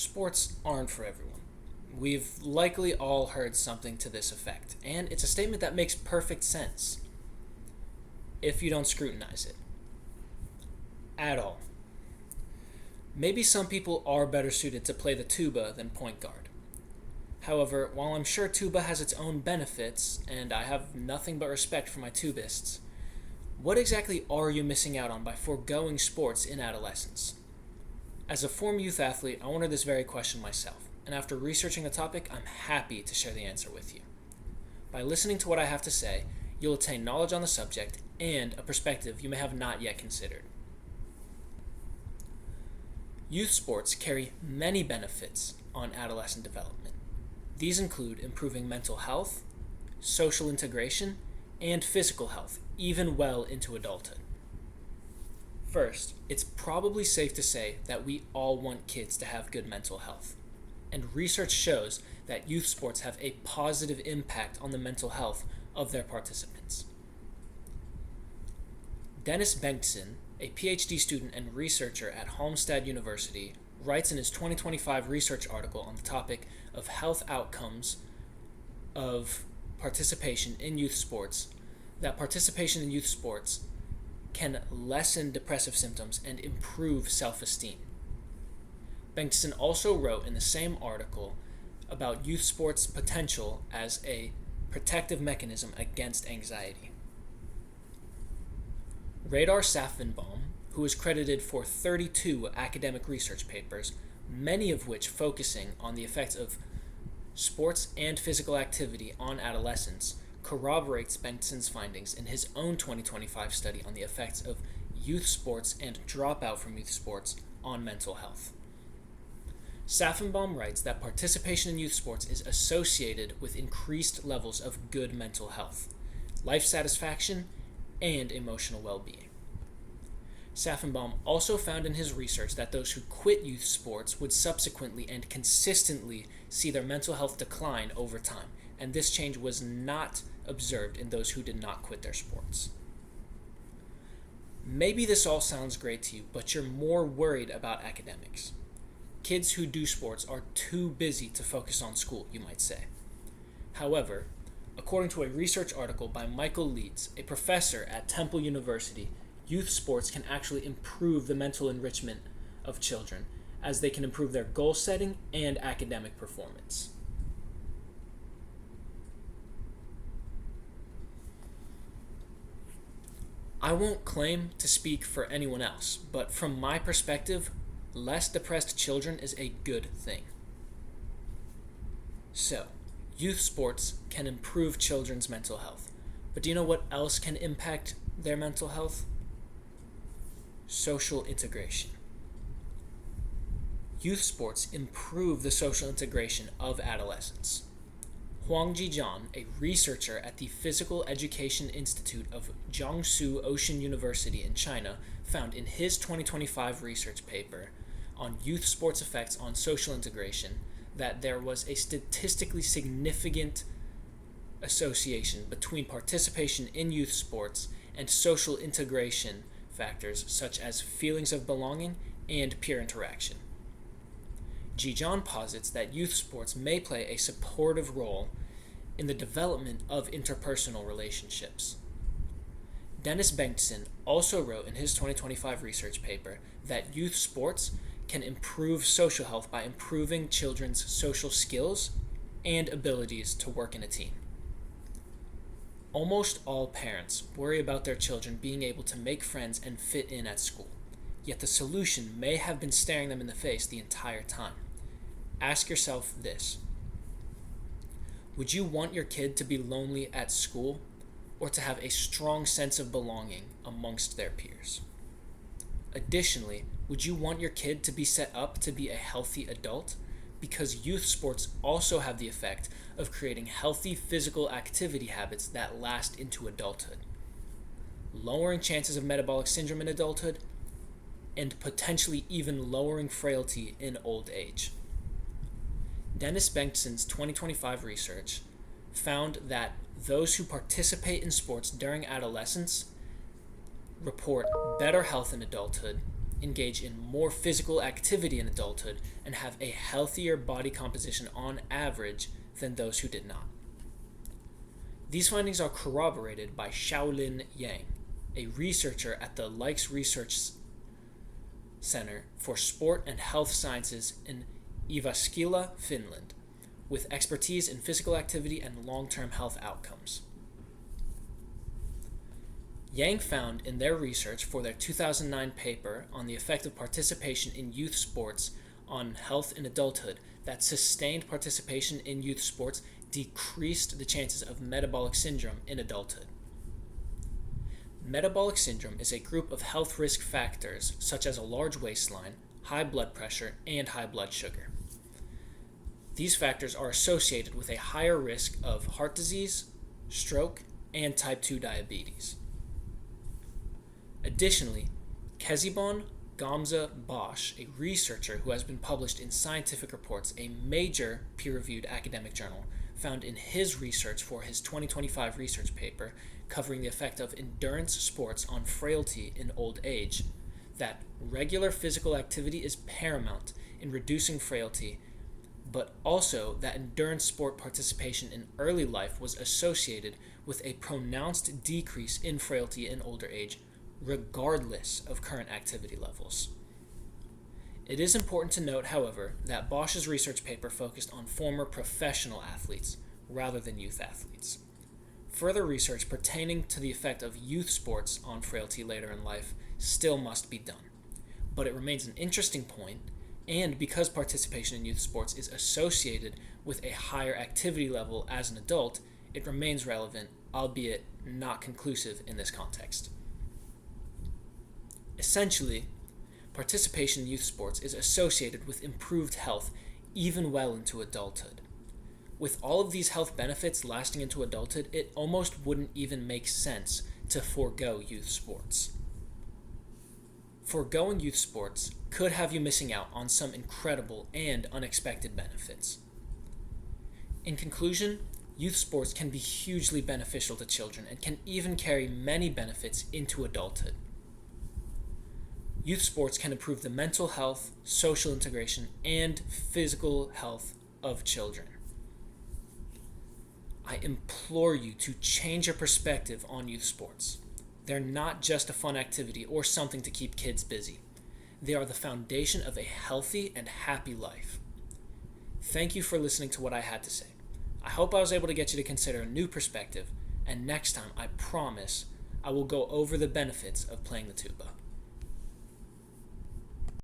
Sports aren't for everyone. We've likely all heard something to this effect, and it's a statement that makes perfect sense if you don't scrutinize it at all. Maybe some people are better suited to play the tuba than point guard. However, while I'm sure tuba has its own benefits, and I have nothing but respect for my tubists, what exactly are you missing out on by foregoing sports in adolescence? As a former youth athlete, I wondered this very question myself, and after researching the topic, I'm happy to share the answer with you. By listening to what I have to say, you'll attain knowledge on the subject and a perspective you may have not yet considered. Youth sports carry many benefits on adolescent development. These include improving mental health, social integration, and physical health, even well into adulthood. First, it's probably safe to say that we all want kids to have good mental health. And research shows that youth sports have a positive impact on the mental health of their participants. Dennis Bengtson, a PhD student and researcher at Halmstad University, writes in his 2025 research article on the topic of health outcomes of participation in youth sports that participation in youth sports can lessen depressive symptoms and improve self-esteem. Bengtson also wrote in the same article about youth sports' potential as a protective mechanism against anxiety. Radar Safenbaum, who is credited for 32 academic research papers, many of which focusing on the effects of sports and physical activity on adolescents, corroborates Bengtson's findings in his own 2025 study on the effects of youth sports and dropout from youth sports on mental health. Safenbaum writes that participation in youth sports is associated with increased levels of good mental health, life satisfaction, and emotional well-being. Safenbaum also found in his research that those who quit youth sports would subsequently and consistently see their mental health decline over time, and this change was not observed in those who did not quit their sports. Maybe this all sounds great to you, but you're more worried about academics. Kids who do sports are too busy to focus on school, you might say. However, according to a research article by Michael Leeds, a professor at Temple University, youth sports can actually improve the mental enrichment of children, as they can improve their goal setting and academic performance. I won't claim to speak for anyone else, but from my perspective, less depressed children is a good thing. So, youth sports can improve children's mental health. But do you know what else can impact their mental health? Social integration. Youth sports improve the social integration of adolescents. Huang Jijian, a researcher at the Physical Education Institute of Jiangsu Ocean University in China, found in his 2025 research paper on youth sports effects on social integration that there was a statistically significant association between participation in youth sports and social integration factors such as feelings of belonging and peer interaction. Jijian posits that youth sports may play a supportive role in the development of interpersonal relationships. Dennis Bengtson also wrote in his 2025 research paper that youth sports can improve social health by improving children's social skills and abilities to work in a team. Almost all parents worry about their children being able to make friends and fit in at school, yet the solution may have been staring them in the face the entire time. Ask yourself this: would you want your kid to be lonely at school or to have a strong sense of belonging amongst their peers? Additionally, would you want your kid to be set up to be a healthy adult? Because youth sports also have the effect of creating healthy physical activity habits that last into adulthood, lowering chances of metabolic syndrome in adulthood, and potentially even lowering frailty in old age. Dennis Bengtson's 2025 research found that those who participate in sports during adolescence report better health in adulthood, engage in more physical activity in adulthood and have a healthier body composition on average than those who did not. These findings are corroborated by Xiaolin Yang, a researcher at the Likes Research Center for Sport and Health Sciences in Jyväskylä, Finland, with expertise in physical activity and long-term health outcomes. Yang found in their research for their 2009 paper on the effect of participation in youth sports on health in adulthood that sustained participation in youth sports decreased the chances of metabolic syndrome in adulthood. Metabolic syndrome is a group of health risk factors such as a large waistline, high blood pressure, and high blood sugar. These factors are associated with a higher risk of heart disease, stroke, and type 2 diabetes. Additionally, Kezibon Gamze Bosch, a researcher who has been published in Scientific Reports, a major peer-reviewed academic journal, found in his research for his 2025 research paper covering the effect of endurance sports on frailty in old age, that regular physical activity is paramount in reducing frailty, but also that endurance sport participation in early life was associated with a pronounced decrease in frailty in older age, regardless of current activity levels. It is important to note, however, that Bosch's research paper focused on former professional athletes rather than youth athletes. Further research pertaining to the effect of youth sports on frailty later in life still must be done, but it remains an interesting point, and because participation in youth sports is associated with a higher activity level as an adult, it remains relevant, albeit not conclusive in this context. Essentially, participation in youth sports is associated with improved health even well into adulthood. With all of these health benefits lasting into adulthood, it almost wouldn't even make sense to forego youth sports. Foregoing youth sports could have you missing out on some incredible and unexpected benefits. In conclusion, youth sports can be hugely beneficial to children and can even carry many benefits into adulthood. Youth sports can improve the mental health, social integration, and physical health of children. I implore you to change your perspective on youth sports. They're not just a fun activity or something to keep kids busy. They are the foundation of a healthy and happy life. Thank you for listening to what I had to say. I hope I was able to get you to consider a new perspective, and next time, I promise, I will go over the benefits of playing the tuba.